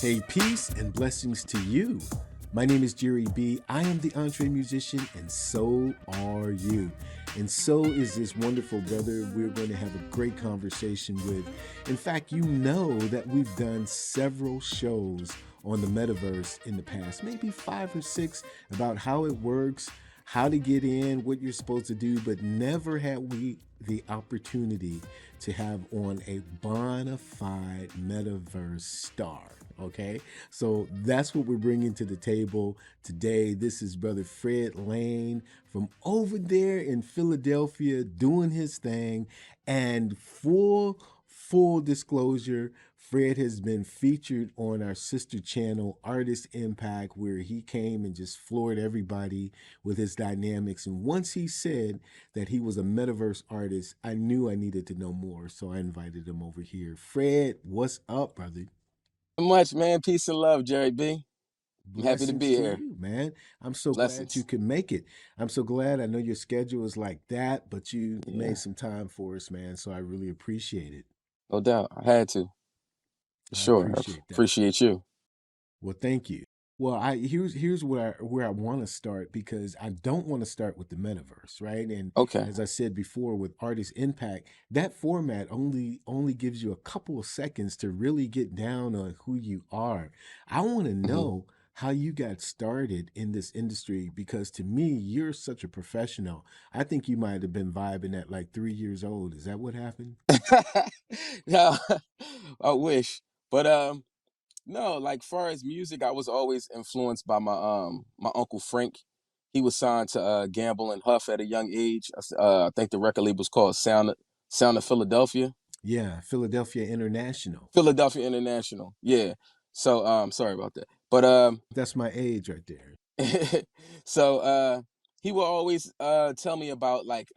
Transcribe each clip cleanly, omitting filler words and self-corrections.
Hey, peace and blessings to you. My name is Jerry B. I am the entree musician, and so are you. And so is this wonderful brother we're going to have a great conversation with. In fact, you know that we've done several shows on the metaverse in the past, maybe 5 or 6, about how it works, how to get in, what you're supposed to do, but never had we the opportunity to have on a bona fide metaverse star. Okay, so that's what we're bringing to the table today. This is Brother Fred Lane from over there in Philadelphia doing his thing. And full disclosure, Fred has been featured on our sister channel, Artist Impact, where he came and just floored everybody with his dynamics. And once he said that he was a metaverse artist, I knew I needed to know more. So I invited him over here. Fred, what's up, brother? Much, man. Peace and love, Jerry B. I'm happy to Blessings be to here. you, man. I'm so glad you Blessings. could make it. I'm so glad. I know your schedule is like that, but you Yeah, made some time for us, man. So I really appreciate it. no doubt. I had to, for I sure. appreciate that. Appreciate you. Well, thank you. Well, I here's where I want to start, because I don't want to start with the metaverse, right? And Okay. as I said before, with Artist Impact, that format only gives you a couple of seconds to really get down on who you are. I want to hmm know how you got started in this industry, because to me, you're such a professional. I think you might have been vibing at like 3 years old. Is that what happened? Yeah, I wish, but no. Like far as music, I was always influenced by my uncle Frank. He was signed to Gamble and Huff at a young age. I think the record label was called Sound of Philadelphia. Yeah, Philadelphia International. Philadelphia International. Yeah. So sorry about that. But That's my age right there. so he will always tell me about like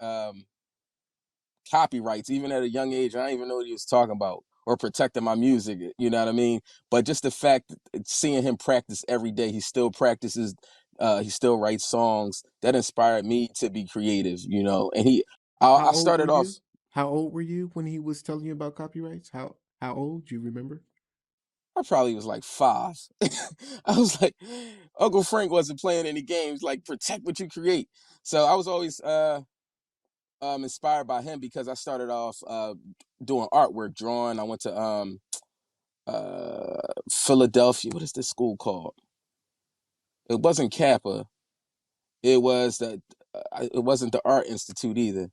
copyrights even at a young age. I didn't even know what he was talking about, or protecting my music, you know what I mean? But just the fact seeing him practice every day, he still practices, he still writes songs that inspired me to be creative, and How I old were started off. you? How old were you when he was telling you about copyrights? How old? Do you remember? I probably was like 5. I was like, Uncle Frank wasn't playing any games, like protect what you create. So I was always inspired by him, because I started off doing artwork, drawing. I went to Philadelphia. What is this school called? It wasn't Kappa. It was that. It wasn't the Art Institute either.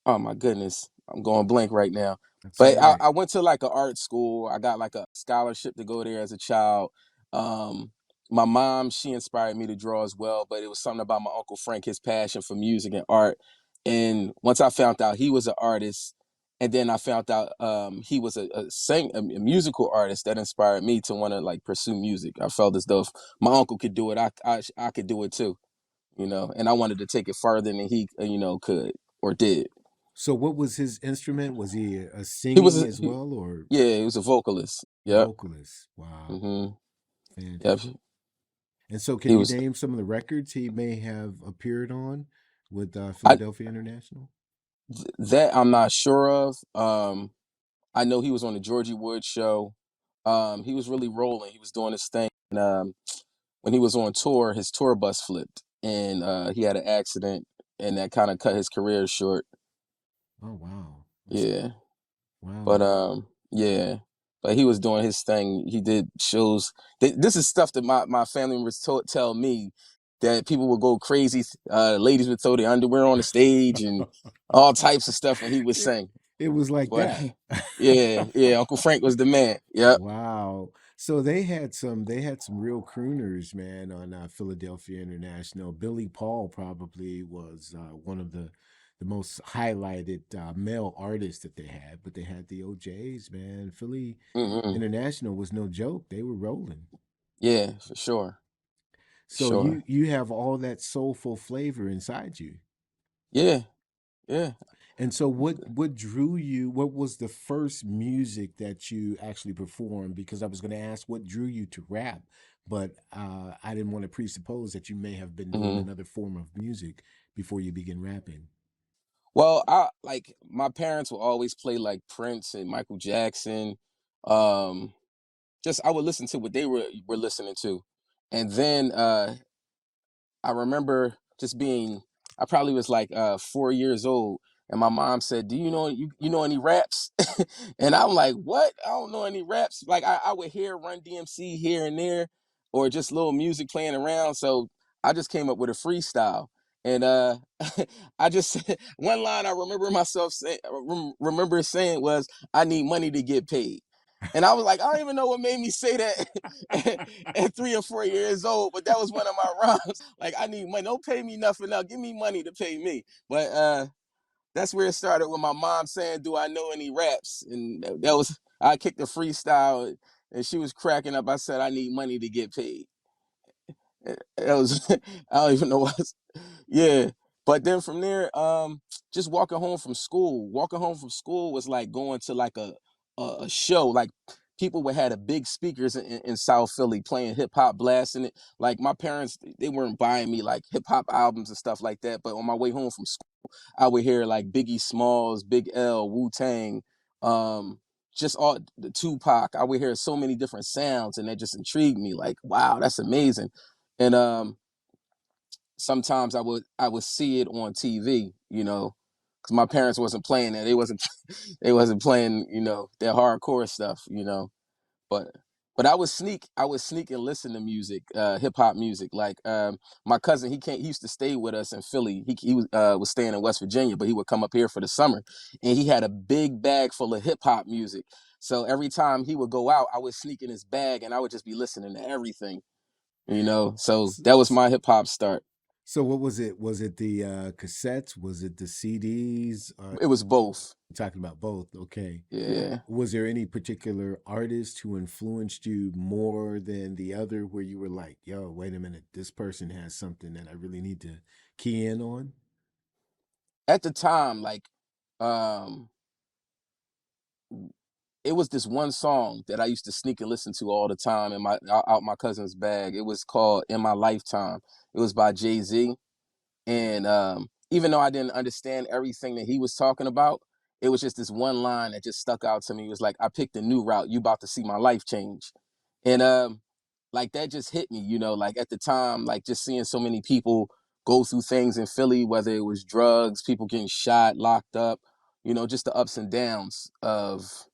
Oh my goodness, I'm going blank right now. That's all But I, right. I went to like an art school. I got like a scholarship to go there as a child. Um, my mom, she inspired me to draw as well, but it was something about my Uncle Frank, his passion for music and art. And once I found out he was an artist, and then I found out he was a musical artist, that inspired me to want to like pursue music. I felt as though if my uncle could do it, I could do it too, and I wanted to take it further than he, could or did. So, what was his instrument? Was he a He was singing as well, or yeah, he was a vocalist. Yep. vocalist? Wow, hmm Yep. fantastic. And so, can He you was name some of the records he may have appeared on with I Philadelphia International? that I'm not sure of. I know he was on the Georgie Wood show. He was really rolling. He was doing his thing. And, when he was on tour, his tour bus flipped, and he had an accident, and that kind of cut his career short. Oh, wow. Yeah. But Wow. yeah. But he was doing his thing. He did shows. This is stuff that my family members tell me, that people would go crazy. Ladies would throw their underwear on the stage and all types of stuff when he would it, sing. it was like But that. yeah, Uncle Frank was the man. Yep. Wow. So they had some real crooners, man, on Philadelphia International. Billy Paul probably was one of the most highlighted male artists that they had, but they had the OJs, man. Philly hmm International was no joke. They were rolling. Yeah, for sure. So Sure. you have all that soulful flavor inside you. Yeah. Yeah. And so what drew you, what was the first music that you actually performed? Because I was going to ask what drew you to rap, but I didn't want to presuppose that you may have been doing hmm another form of music before you begin rapping. Well, I like my parents will always play like Prince and Michael Jackson. Um, just I would listen to what they were listening to. And then I remember just being, I probably was like 4 years old, and my mom said, "Do you know any raps?" And I'm like, "What? I don't know any raps." Like I would hear Run DMC here and there, or just little music playing around. So I just came up with a freestyle, and I just one line I remember myself saying, remember saying was, "I need money to get paid." And I was like, I don't even know what made me say that at 3 or 4 years old, but that was one of my rhymes. Like, I need money. Don't pay me nothing now. Give me money to pay me. But that's where it started with my mom saying, "Do I know any raps?" And that was, I kicked a freestyle, and she was cracking up. I said, "I need money to get paid." That was I don't even know what. Yeah. But then from there, just walking home from school was like going to like a show. Like people would had a big speakers in South Philly playing hip hop, blasting it. Like my parents, they weren't buying me like hip hop albums and stuff like that. But on my way home from school, I would hear like Biggie Smalls, Big L, Wu Tang, um, just all the Tupac. I would hear so many different sounds, and that just intrigued me. Like, wow, that's amazing. And sometimes I would see it on TV, because my parents wasn't playing it. They wasn't they wasn't playing, that hardcore stuff, But I would sneak and listen to music, hip hop music. Like my cousin, he used to stay with us in Philly. He was staying in West Virginia, but he would come up here for the summer, and he had a big bag full of hip hop music. So every time he would go out, I would sneak in his bag, and I would just be listening to everything. So S- that was s- my hip hop start. So what was it? Was it the cassettes? Was it the CDs? It was both. Talking about both. Okay. Yeah. Was there any particular artist who influenced you more than the other where you were like, yo, wait a minute, this person has something that I really need to key in on? At the time, like, um, it was this one song that I used to sneak and listen to all the time in my out my cousin's bag. It was called "In My Lifetime." It was by Jay-Z. And even though I didn't understand everything that he was talking about, it was just this one line that just stuck out to me. It was like, "I picked a new route. You about to see my life change." And like that just hit me, like at the time, like just seeing so many people go through things in Philly, whether it was drugs, people getting shot, locked up, just the ups and downs of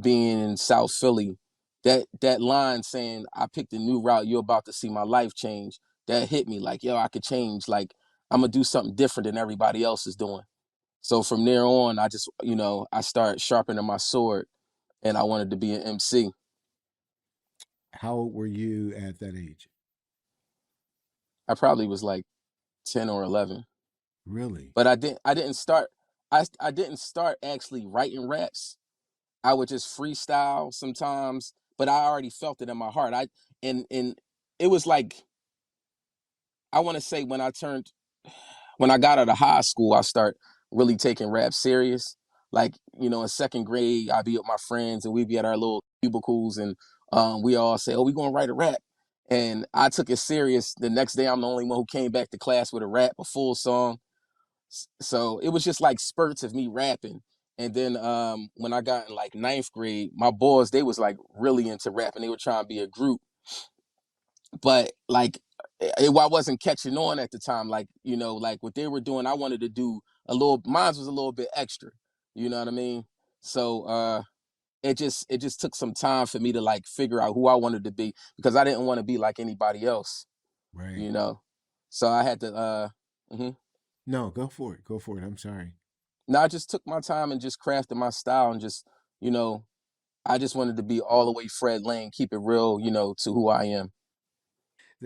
being in South Philly. That line saying, "I picked a new route. You're about to see my life change." That hit me like, yo, I could change. Like I'm gonna do something different than everybody else is doing. So from there on, I just, I started sharpening my sword, and I wanted to be an MC. How old were you at that age? I probably was like 10 or 11, Really? but I didn't start actually writing raps. I would just freestyle sometimes, but I already felt it in my heart. And it was like, I want to say when I got out of high school, I start really taking rap serious. Like, in second grade, I'd be with my friends and we'd be at our little cubicles, and we all say, "Oh, we're gonna write a rap." And I took it serious. The next day I'm the only one who came back to class with a rap, a full song. So it was just like spurts of me rapping. And then when I got in like ninth grade, my boys, they was like really into rapping. They were trying to be a group, but like I wasn't catching on at the time. Like, like what they were doing, I wanted to do mine was a little bit extra. You know what I mean? So it just took some time for me to like figure out who I wanted to be, because I didn't want to be like anybody else, Right. you know. So I had to No, go for it. Go for it. I'm sorry. no, I just took my time and just crafted my style, and just, you know, I just wanted to be all the way Fred Lane, keep it real, to who I am.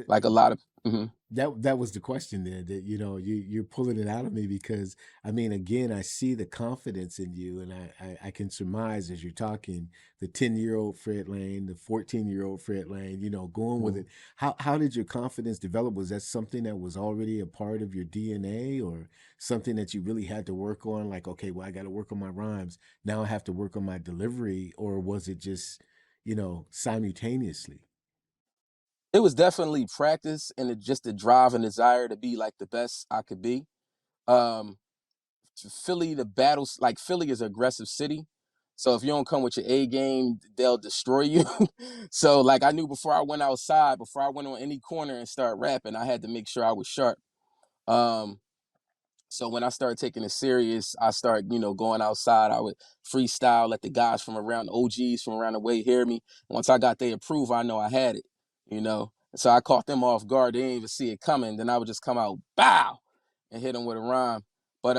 Like a lot of mhm. That was the question there, that you're pulling it out of me, because I mean, again, I see the confidence in you, and I can surmise as you're talking, the 10-year-old Fred Lane, the 14-year-old Fred Lane, going with Mhm. it. How did your confidence develop? Was that something that was already a part of your DNA, or something that you really had to work on, like, okay, well, I got to work on my rhymes, now I have to work on my delivery, or was it just simultaneously? It was definitely practice, and just the drive and desire to be like the best I could be. Um Philly, the battles, like Philly is an aggressive city. So if you don't come with your A game, they'll destroy you. So like I knew before I went outside, before I went on any corner and start rapping, I had to make sure I was sharp. Um, so when I started taking it serious, I started, going outside. I would freestyle, let the guys from around, OGs from around the way hear me. Once I got their approval, I know I had it, you know. So I caught them off guard. They didn't even see it coming. Then I would just come out, bow, and hit them with a rhyme. But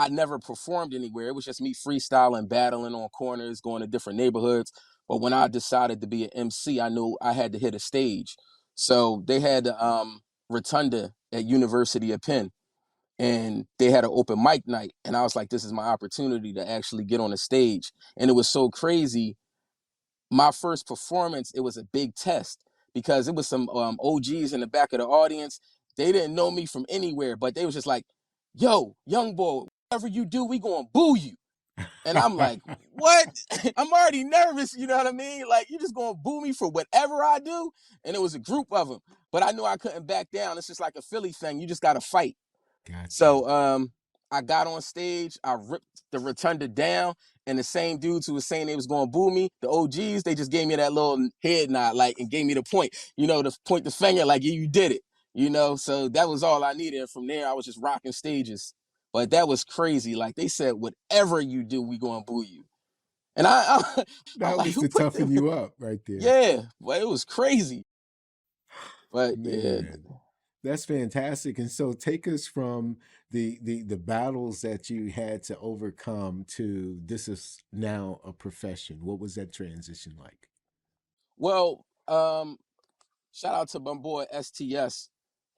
I never performed anywhere. It was just me freestyling, battling on corners, going to different neighborhoods. But when I decided to be an MC, I knew I had to hit a stage. So they had Rotunda at University of Penn, and they had an open mic night. And I was like, this is my opportunity to actually get on a stage. And it was so crazy. My first performance, it was a big test because it was some OGs in the back of the audience. They didn't know me from anywhere, but they was just like, yo, young boy, whatever you do, we gonna boo you. And I'm like, what? I'm already nervous, you know what I mean? Like, you just gonna boo me for whatever I do? And it was a group of them. But I knew I couldn't back down. It's just like a Philly thing. You just gotta fight. Gotcha. So I got on stage, I ripped the rotunda down, and the same dudes who was saying they was gonna boo me, the OGs, they just gave me that little head nod, like, and gave me the point, to point the finger, like, yeah, you did it. So that was all I needed. And from there, I was just rocking stages. But that was crazy. Like they said, whatever you do, we gonna boo you. And I'm That like, was who to put toughen them? you up right there. Yeah, but it was crazy. But yeah. Man, that's fantastic. And so take us from the battles that you had to overcome to this is now a profession. What was that transition like? Well, shout out to my boy STS.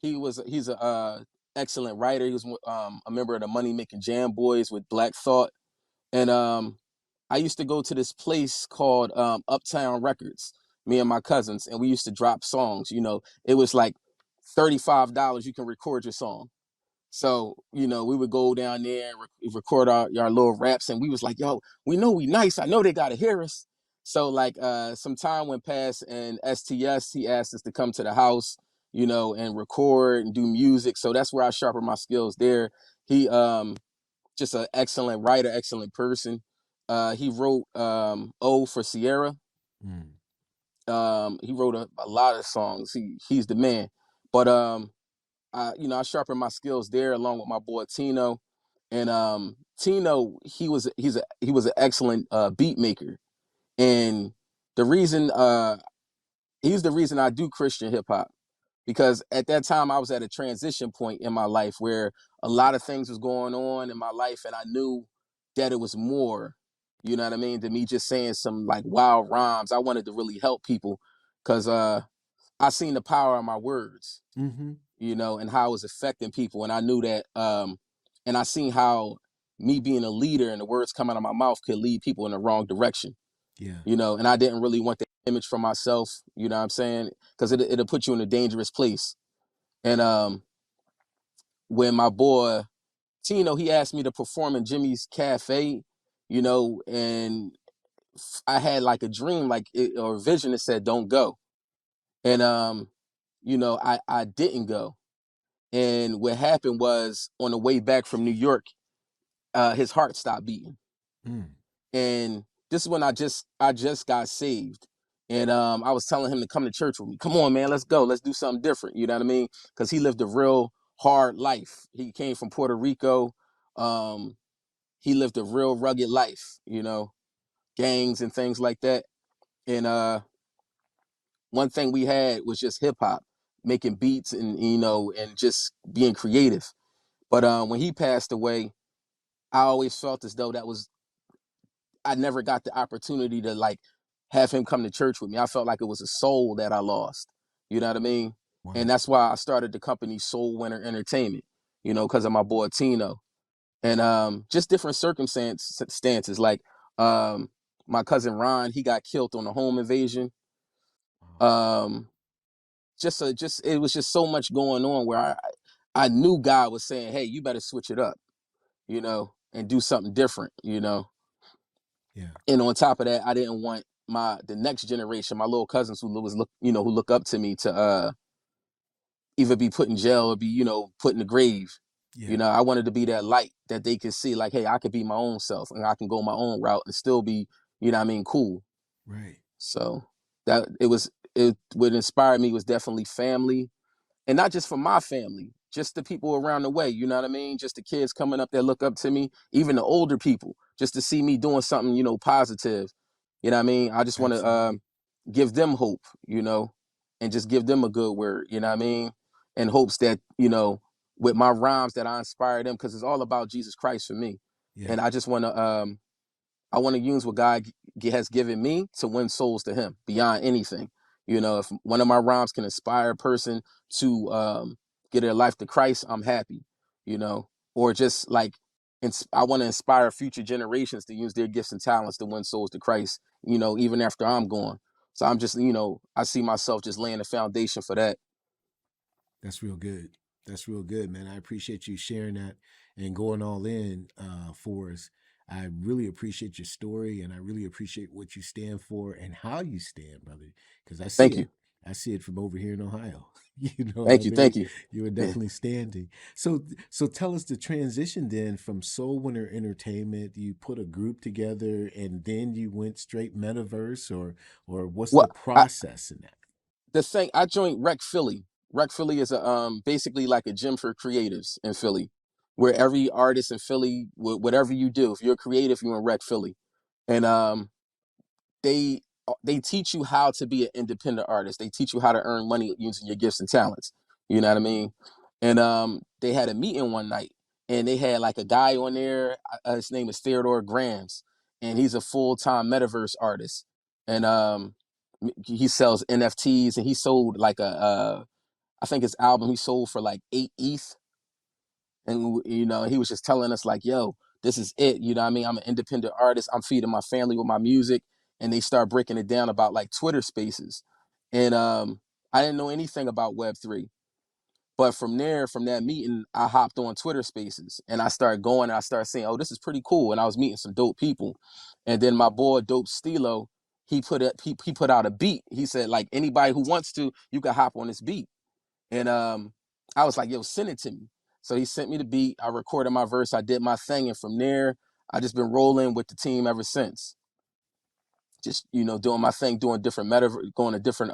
He's a excellent writer. He was a member of the Money Making Jam Boys with Black Thought, and I used to go to this place called Uptown Records. Me and my cousins, and we used to drop songs. It was like $35. You can record your song. So, we would go down there and record our little raps, and we was like, yo, we know we nice. I know they gotta hear us. So like some time went past, and STS, he asked us to come to the house, and record and do music. So that's where I sharpened my skills there. He just an excellent writer, excellent person. He wrote O for Sierra. Mm. He wrote a lot of songs. He's the man. But I sharpened my skills there along with my boy Tino. And Tino, he was an excellent beat maker. And the reason he's the reason I do Christian hip hop. Because at that time I was at a transition point in my life where a lot of things was going on in my life, and I knew that it was more, you know what I mean, than me just saying some like wild rhymes. I wanted to really help people because I seen the power of my words, Mm-hmm. and how it was affecting people. And I knew that, and I seen how me being a leader and the words coming out of my mouth could lead people in the wrong direction, Yeah. and I didn't really want that image for myself, you know what I'm saying? Because it'll put you in a dangerous place. And when my boy Tino, he asked me to perform in Jimmy's Cafe, and I had like a dream, or a vision that said, don't go. And, I didn't go. And what happened was on the way back from New York, his heart stopped beating. Mm. And this is when I just got saved. And I was telling him to come to church with me. Come on, man, let's go. Let's do something different. You know what I mean? Because he lived a real hard life. He came from Puerto Rico. Um, he lived a real rugged life, gangs and things like that. And one thing we had was just hip hop, making beats and just being creative. But when he passed away, I always felt as though I never got the opportunity to like have him come to church with me. I felt like it was a soul that I lost. You know what I mean? And Wow. that's why I started the company Soul Winner Entertainment, because of my boy Tino. And just different circumstances. Like my cousin Ron, he got killed on a home invasion. Wow. Um, just it was just so much going on where I knew God was saying, hey, you better switch it up, and do something different. Yeah. And on top of that, I didn't want the next generation, my little cousins who look up to me to either be put in jail or be, put in the grave. Yeah. You know, I wanted to be that light that they could see, like, hey, I could be my own self and I can go my own route and still be, you know what I mean, cool. Right. So that it what inspired me was definitely family, and not just for my family, just the people around the way. You know what I mean? Just the kids coming up that look up to me, even the older people, just to see me doing something, you know, positive. You know what I mean? I just want to Absolutely. give them hope, you know, and just give them a good word. You know what I mean? In hopes that, you know, with my rhymes that I inspire them, because it's all about Jesus Christ for me. Yeah. And I want to use what God has given me to win souls to Him beyond anything. You know, if one of my rhymes can inspire a person to get their life to Christ, I'm happy. You know, or just like I want to inspire future generations to use their gifts and talents to win souls to Christ. You know, even after I'm gone. So I'm just, you know, I see myself just laying the foundation for that. That's real good. That's real good, man. I appreciate you sharing that and going all in for us. I really appreciate your story, and I really appreciate what you stand for and how you stand, brother. Because I see Thank it. you, I see it from over here in Ohio. You know what I thank you, mean? thank you. You were Yeah. definitely standing. So tell us the transition then from Soul Winner Entertainment. You put a group together, and then you went straight metaverse, or what's the Well, I, process in that? the thing I joined Rec Philly. Rec Philly is a basically like a gym for creatives in Philly, where every artist in Philly, whatever you do, if you're creative, you're in Rec Philly, and they they teach you how to be an independent artist. They teach you how to earn money using your gifts and talents. You know what I mean? And they had a meeting one night, and they had like a guy on there. His name is Theodore Grams, and he's a full-time metaverse artist. And he sells NFTs, and he sold like I think his album he sold for like 8 ETH, and you know he was just telling us like, yo, this is it. You know what I mean? I'm an independent artist. I'm feeding my family with my music. And they start breaking it down about like Twitter Spaces, and I didn't know anything about Web3. But from there, from that meeting, I hopped on Twitter Spaces and I started going and I started saying, oh, this is pretty cool. And I was meeting some dope people. And then my boy Dope Stilo, he put out a beat. He said, like, anybody who wants to, you can hop on this beat. And I was like, yo, send it to me. So he sent me the beat. I recorded my verse. I did my thing. And from there, I just been rolling with the team ever since. Just, you know, doing my thing, doing different going to different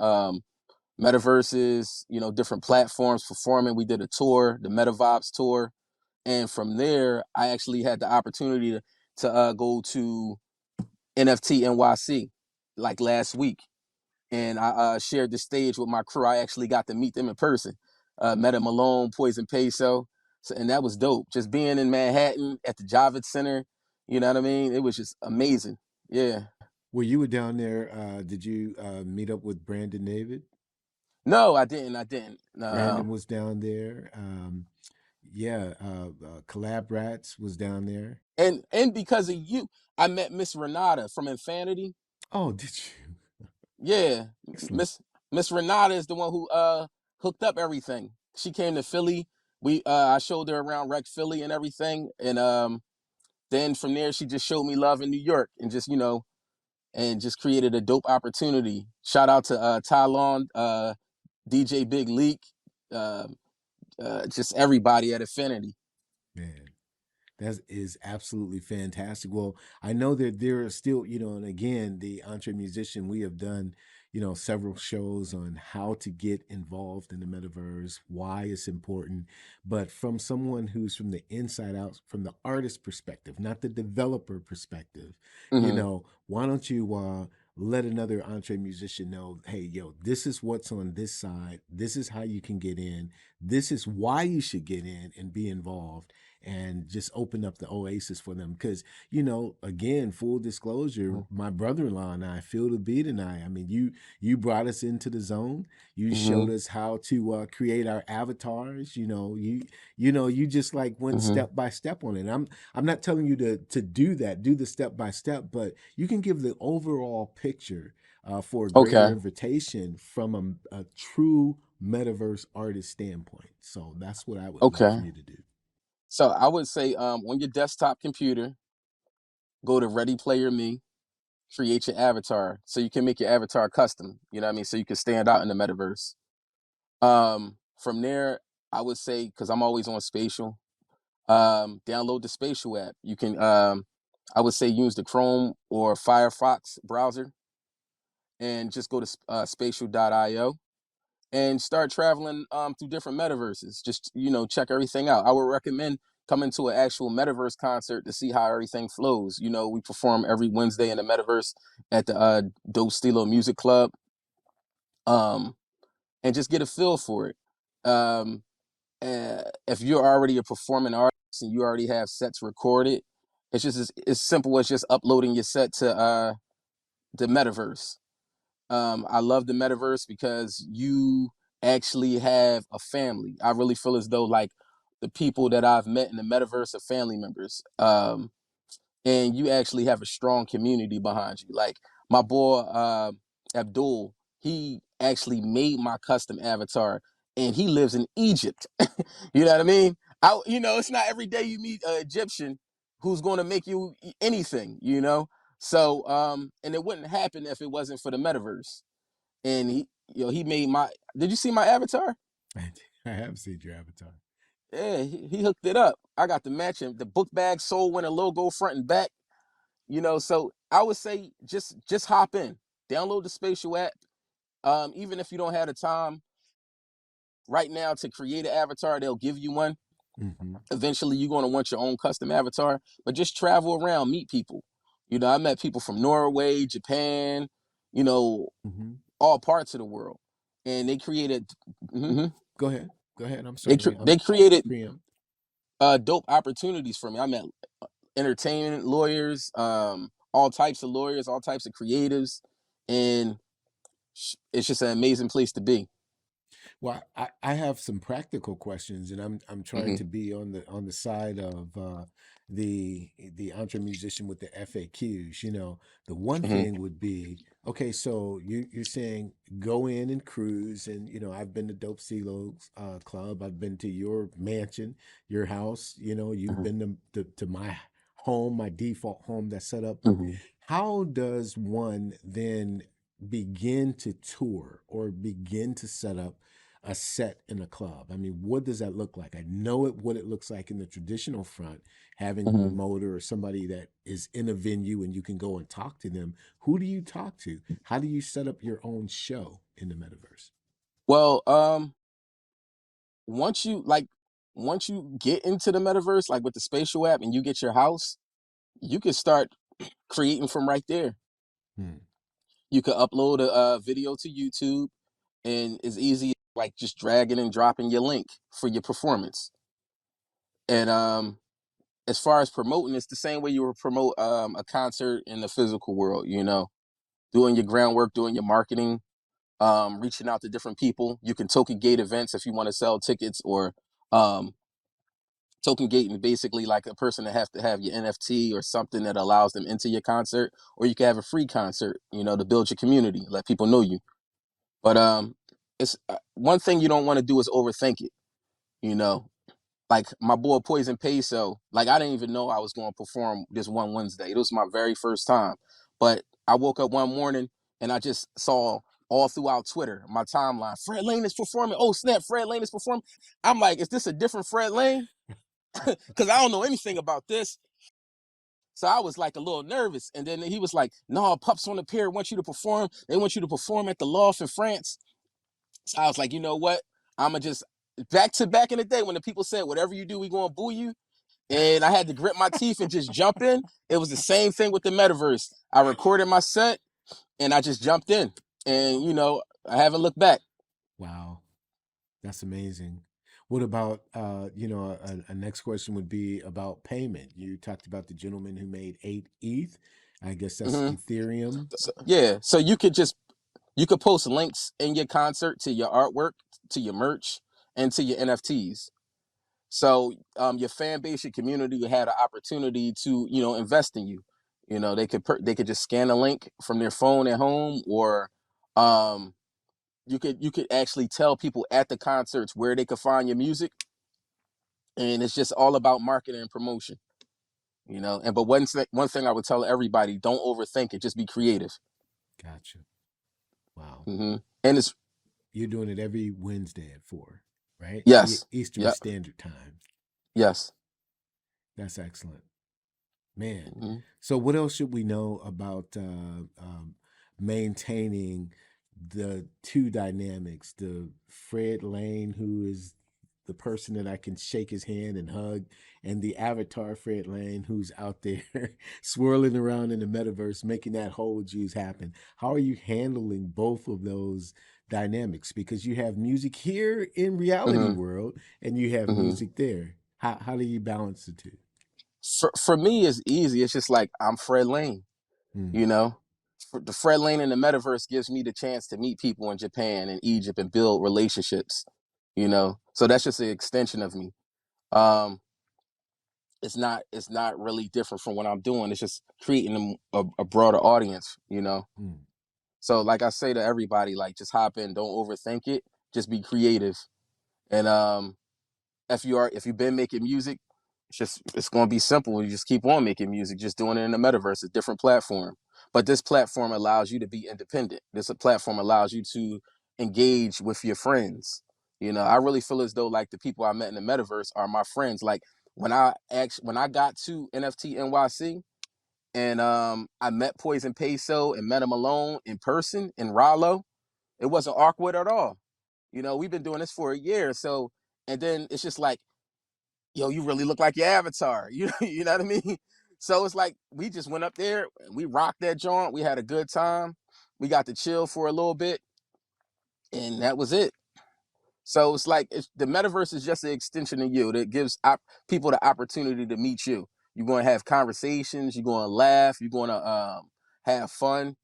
metaverses, you know, different platforms, performing. We did a tour, the MetaVibes tour. And from there, I actually had the opportunity to go to NFT-NYC like last week. And I shared the stage with my crew. I actually got to meet them in person. Met at Malone, Poison Peso. So, and that was dope. Just being in Manhattan at the Javits Center, you know what I mean? It was just amazing. Yeah. Well, you were down there. Did you meet up with Brandon David? No, I didn't. I didn't. Brandon was down there. Yeah, Collab Rats was down there. And because of you, I met Miss Renata from Infinity. Oh, did you? Yeah, Excellent. Miss Renata is the one who hooked up everything. She came to Philly. We I showed her around Rec Philly and everything, and then from there she just showed me love in New York and just, you know, and just created a dope opportunity. Shout out to Tylon, DJ Big Leak, uh, just everybody at Affinity. Man, that is absolutely fantastic. Well, I know that there are still, and again, the Entre Musician, we have done, several shows on how to get involved in the metaverse, why it's important. But from someone who's from the inside out, from the artist perspective, not the developer perspective, Hmm. why don't you let another Entre Musician know, hey, yo, this is what's on this side. This is how you can get in. This is why you should get in and be involved and just open up the oasis for them. Because, again, full disclosure, my brother-in-law and I, Feel the Beat and I mean, you brought us into the zone. You showed Hmm. us how to create our avatars. You just like went Hmm. step by step on it. I'm not telling you to do that, do the step by step, but you can give the overall picture for a greater Okay. invitation from a true metaverse artist standpoint. So that's what I would love for Okay. you to do. So I would say on your desktop computer, go to Ready Player Me, create your avatar so you can make your avatar custom. You know what I mean? So you can stand out in the metaverse. From there, I would say, because I'm always on Spatial. Download the Spatial app. You can, I would say, use the Chrome or Firefox browser and just go to spatial.io and start traveling through different metaverses. Just, check everything out. I would recommend coming to an actual metaverse concert to see how everything flows. We perform every Wednesday in the metaverse at the Dope Stilo Music Club, and just get a feel for it. If you're already a performing artist and you already have sets recorded, it's just as simple as just uploading your set to the metaverse. I love the metaverse because you actually have a family. I really feel as though like the people that I've met in the metaverse are family members. And you actually have a strong community behind you. Like my boy Abdul, he actually made my custom avatar, and he lives in Egypt. You know what I mean? It's not every day you meet an Egyptian who's going to make you anything. So and it wouldn't happen if it wasn't for the metaverse. And he made my. Did you see my avatar? I have seen your avatar. Yeah, he hooked it up. I got the matching the book bag Soul Winner logo front and back. So I would say just hop in, download the Spatial app. Even if you don't have the time right now to create an avatar, they'll give you one. Mm-hmm. Eventually, you're going to want your own custom avatar, but just travel around, meet people. I met people from Norway, Japan, you know, Mm-hmm. all parts of the world, and they created. Mhm. Go ahead. Go ahead. I'm They sorry. I'm they created preempt. dope opportunities for me. I met entertainment lawyers, all types of lawyers, all types of creatives, and it's just an amazing place to be. Well, I have some practical questions, and I'm trying Hmm. to be on the side of the entre musician with the FAQs. The one Hmm. thing would be, okay, so you're saying go in and cruise, and I've been to Dope Silos Club, I've been to your mansion, your house. You've Hmm. been to my home, my default home that's set up. Hmm. How does one then begin to tour or begin to set up a set in a club? I mean, what does that look like? I know what it looks like in the traditional front, having a Hmm. promoter or somebody that is in a venue and you can go and talk to them. Who do you talk to? How do you set up your own show in the metaverse? Well, once you like, once you get into the metaverse, like with the Spatial app, and you get your house, you can start creating from right there. Hmm. You could upload a video to YouTube, and it's easy, like just dragging and dropping your link for your performance. And as far as promoting, it's the same way you would promote a concert in the physical world. Doing your groundwork, doing your marketing, reaching out to different people. You can token gate events if you want to sell tickets, or um, token gating basically like a person that have to have your NFT or something that allows them into your concert, or you can have a free concert, to build your community, let people know you. But it's one thing you don't want to do is overthink it. You know, like my boy Poison Peso, like I didn't even know I was going to perform this one Wednesday. It was my very first time, but I woke up one morning and I just saw all throughout Twitter, my timeline, Fred Lane is performing. Oh snap, Fred Lane is performing. I'm like, is this a different Fred Lane? Because I don't know anything about this. So I was like a little nervous. And then he was like, no, Pups on the Pier want you to perform. They want you to perform at the Loft in France. So I was like, you know what? I'ma just back in the day when the people said, whatever you do, we gonna boo you. And I had to grit my teeth and just jump in. It was the same thing with the metaverse. I recorded my set and I just jumped in. And I haven't looked back. Wow, that's amazing. What about a next question would be about payment. You talked about the gentleman who made 8 ETH. I guess that's Hmm. Ethereum. So, yeah. So you could post links in your concert to your artwork, to your merch, and to your NFTs. So your fan base, your community had an opportunity to invest in you. They could just scan a link from their phone at home, or um, you could actually tell people at the concerts where they could find your music, and it's just all about marketing and promotion. And but one thing I would tell everybody: don't overthink it. Just be creative. Gotcha. Wow. And it's You're doing it every Wednesday at 4, right? yes, Eastern yep, Standard Time. yes. That's excellent. Man. Mhm. So, what else should we know about maintaining the two dynamics? The Fred Lane, who is the person that I can shake his hand and hug, and the avatar Fred Lane, who's out there swirling around in the metaverse, making that whole juice happen. How are you handling both of those dynamics? Because you have music here in reality Mhm. world, and you have Mhm. music there. How do you balance the two? For me, it's easy. It's just like I'm Fred Lane. Hmm. You know, the Fred Lane in the metaverse gives me the chance to meet people in Japan and Egypt and build relationships. So that's just an extension of me. Um, it's not really different from what I'm doing. It's just creating a broader audience. Hmm. So like I say to everybody, like just hop in, don't overthink it, just be creative. And if you've been making music, it's going to be simple. You just keep on making music, just doing it in the metaverse, a different platform. But this platform allows you to be independent. This platform allows you to engage with your friends. I really feel as though like the people I met in the metaverse are my friends. Like when I got to NFT-NYC and I met Poison Peso and met him alone in person in Raleigh, it wasn't awkward at all. We've been doing this for a year, so and then it's just like, yo, you really look like your avatar. You know what I mean? So it's like we just went up there, we rocked that joint, we had a good time, we got to chill for a little bit, and that was it. So it's like the metaverse is just an extension of you that gives people the opportunity to meet you. You're going to have conversations, you're going to laugh, you're going to have fun,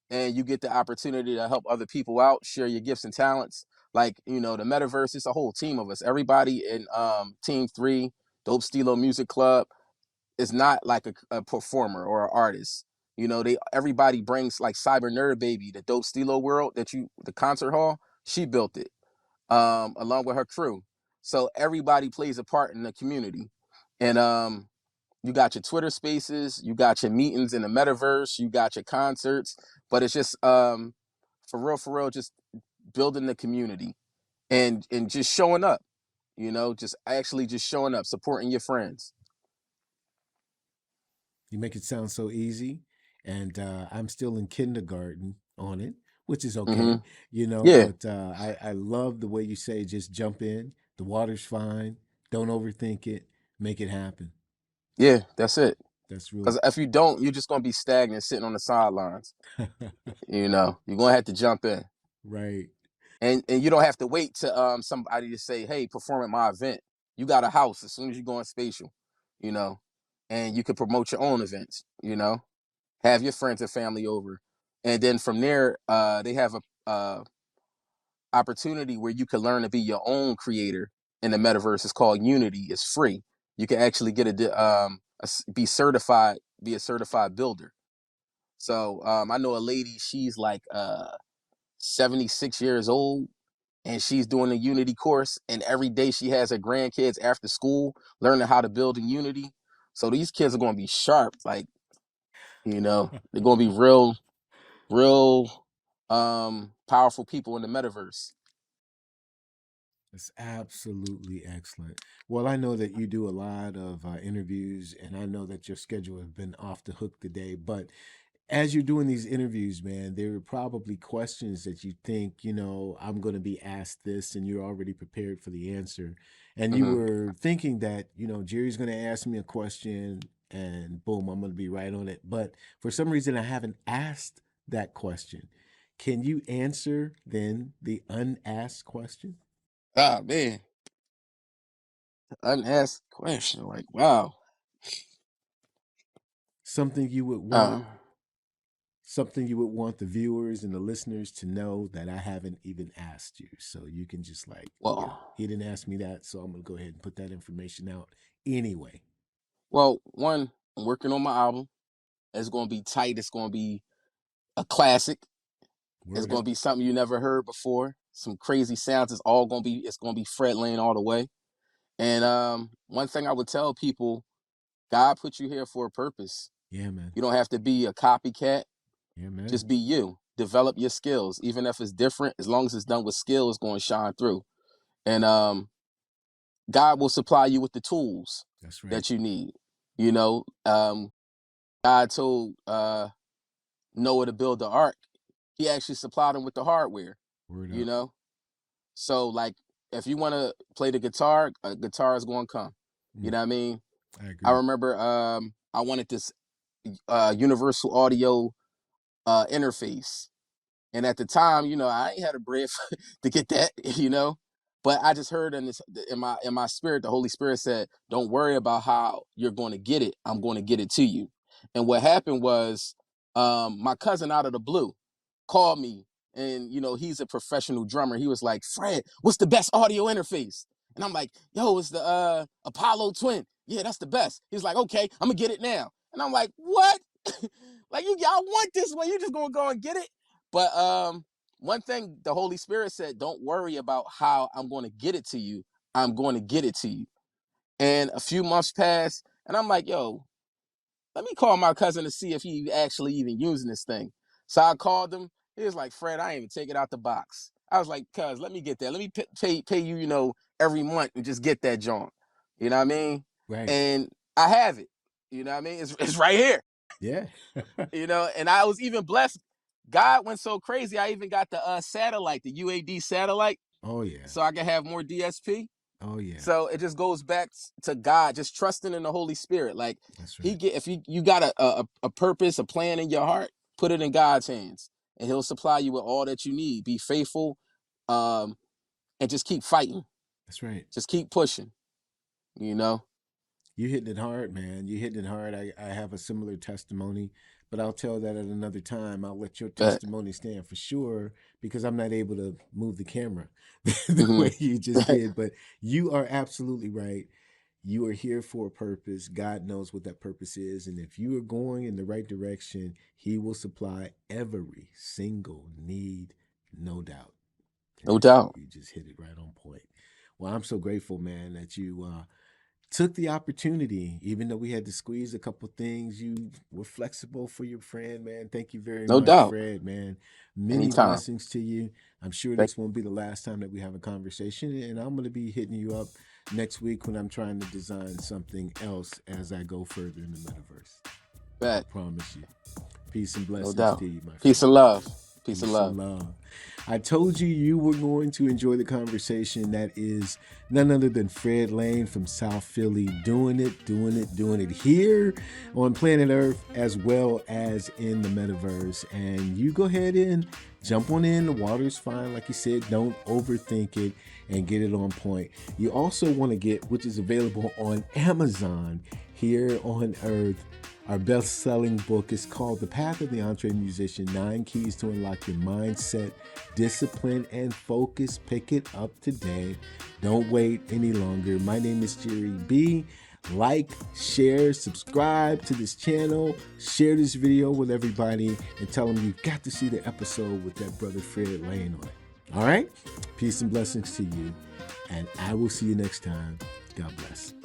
and you get the opportunity to help other people out, share your gifts and talents. Like, the metaverse is a whole team of us. Everybody in Team 3, Dope Stilo Music Club, is not like a performer or an artist. Everybody brings like Cyber Nerd Baby, the Dope Stilo world the concert hall, she built it along with her crew. So everybody plays a part in the community. And you got your Twitter spaces, you got your meetings in the metaverse, you got your concerts, but it's just for real, just building the community and just showing up, just actually just showing up, supporting your friends. You make it sound so easy, and I'm still in kindergarten on it, which is Mm-hmm. okay, Yeah, But I love the way you say just jump in. The water's fine. Don't overthink it. Make it happen. yeah, that's it. That's real. Because if you don't, you're just gonna be stagnant, sitting on the sidelines. You're gonna have to jump in. Right. And you don't have to wait to somebody to say, hey, perform at my event. You got a house as soon as you go on Spatial, you know, and you can promote your own events, have your friends and family over. And then from there, they have a opportunity where you can learn to be your own creator in the metaverse. It's called Unity. It's free. You can actually get be certified, be a certified builder. So I know a lady, she's like 76 years old, and she's doing a Unity course, and every day she has her grandkids after school learning how to build in Unity. So these kids are going to be sharp, like, they're going to be real powerful people in the metaverse. That's absolutely excellent. Well, I know that you do a lot of interviews, and I know that your schedule has been off the hook today. But as you're doing these interviews, man, there are probably questions that you think, I'm going to be asked this, and you're already prepared for the answer. And you Hmm. were thinking that, Jerry's going to ask me a question, and boom, I'm going to be right on it. But for some reason, I haven't asked that question. Can you answer then the unasked question? Ah, man, unasked question, like, wow. Something you would want Um, something you would want the viewers and the listeners to know that I haven't even asked you. So you can just like, well, he didn't ask me that, so I'm gonna go ahead and put that information out anyway. one, I'm working on my album. It's going to be tight. It's going to be a classic. It's Word going to up. be something you never heard before. Some crazy sounds. It's going to be Fred Lane all the way. And one thing I would tell people, God put you here for a purpose. Yeah, man. You don't have to be a copycat. Yeah, man. Just be you. Develop your skills. Even if it's different, as long as it's done with skill, it's going to shine through. And God will supply you with the tools That's right. that you need. You know, God told Noah to build the ark. He actually supplied him with the hardware. Word You up. know, so like if you want to play the guitar, a guitar is going to come. You know what I mean? I I agree. remember I wanted this universal audio interface. And at the time, you know, I ain't had a bread to get that, you know. But I just heard in my spirit, the Holy Spirit said, "Don't worry about how you're going to get it. I'm going to get it to you." And what happened was, my cousin out of the blue called me, and you know, he's a professional drummer. He was like, "Fred, what's the best audio interface?" And I'm like, "Yo, it's the Apollo Twin. Yeah, that's the best." He's like, "Okay, I'm gonna get it now." And I'm like, "What? Like y'all want this one? You just gonna go and get it?" But one thing the Holy Spirit said, don't worry about how I'm going to get it to you. I'm going to get it to you. And a few months passed, and I'm like, yo, let me call my cousin to see if he actually even using this thing. So I called him. He was like, Fred, I ain't even take it out the box. I was like, cuz, let me get that. Let me pay you, you know, every month and just get that joint. You know what I mean? Right. And I have it. You know what I mean? It's right here. Yeah. You know, and I was even blessed. God went so crazy. I even got the satellite, the UAD satellite, Oh yeah. so I can have more DSP. Oh yeah. So it just goes back to God, just trusting in the Holy Spirit. Like That's He right. get if you got a purpose, a plan in your heart, put it in God's hands, and He'll supply you with all that you need. Be faithful, um, and just keep fighting. That's right. Just keep pushing. You know. You hitting it hard, man. You hitting it hard. I have a similar testimony, but I'll tell that at another time. I'll let your But testimony stand for sure because I'm not able to move the camera the mm-hmm. way you just did. But you are absolutely right. You are here for a purpose. God knows what that purpose is. And if you are going in the right direction, He will supply every single need, no doubt. No And doubt. you just hit it right on point. Well, I'm so grateful, man, that you took the opportunity, even though we had to squeeze a couple things. You were flexible for your friend, man. Thank you very No much, doubt. Fred, man. Many Anytime. blessings to you. I'm sure Thank this won't be the last time that we have a conversation, and I'm going to be hitting you up next week when I'm trying to design something else as I go further in the metaverse. I Bet. promise you. Peace and No blessings doubt. to you, my Peace friend. and love. Peace and Peace and love. love. I told you you were going to enjoy the conversation. That is none other than Fred Lane from South Philly, doing it here on planet Earth as well as in the metaverse. And you go ahead and jump on in. The water's fine. Like you said, don't overthink it and get it on point. You also want to get, which is available on Amazon here on Earth, our best-selling book is called The Path of the Entre Musician, 9 Keys to Unlock Your Mindset, Discipline, and Focus. Pick it up today. Don't wait any longer. My name is Jerry B. Like, share, subscribe to this channel, share this video with everybody, and tell them you've got to see the episode with that brother Fred Lane on it. All right? Peace and blessings to you, and I will see you next time. God bless.